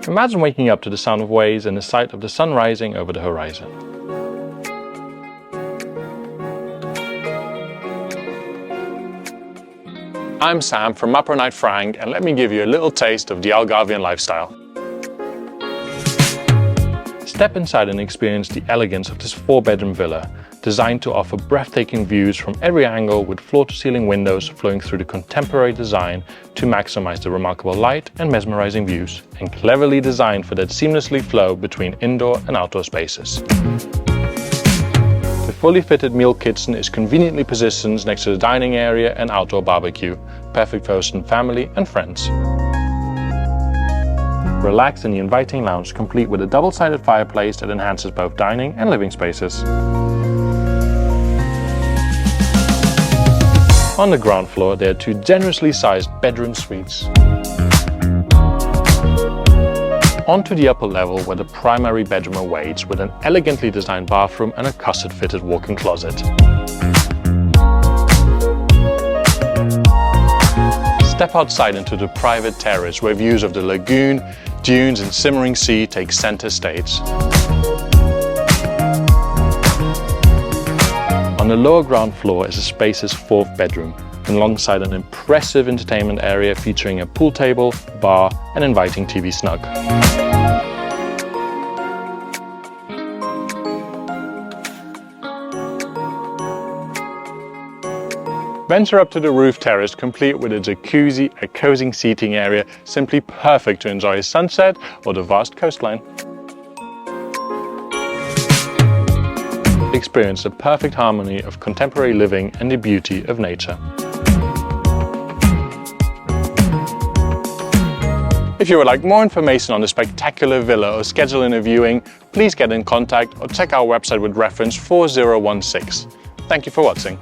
Imagine waking up to the sound of waves and the sight of the sun rising over the horizon. I'm Sam from Mapro Night Frank, and let me give you a little taste of the Algarvian lifestyle. Step inside and experience the elegance of this 4-bedroom villa, designed to offer breathtaking views from every angle with floor-to-ceiling windows flowing through the contemporary design to maximize the remarkable light and mesmerizing views, and cleverly designed for that seamlessly flow between indoor and outdoor spaces. The fully fitted meal kitchen is conveniently positioned next to the dining area and outdoor barbecue, perfect for hosting family and friends. Relax in the inviting lounge, complete with a double-sided fireplace that enhances both dining and living spaces. On the ground floor, there are 2 generously sized bedroom suites. Onto the upper level, where the primary bedroom awaits, with an elegantly designed bathroom and a custom-fitted walk-in closet. Step outside into the private terrace, where views of the lagoon, dunes and simmering sea take center stage. On the lower ground floor is a spacious 4th bedroom, alongside an impressive entertainment area featuring a pool table, bar and inviting TV snug. Venture up to the roof terrace, complete with a jacuzzi, a cozy seating area, simply perfect to enjoy a sunset or the vast coastline. Experience the perfect harmony of contemporary living and the beauty of nature. If you would like more information on the spectacular villa or schedule in a viewing, please get in contact or check our website with reference 4016. Thank you for watching.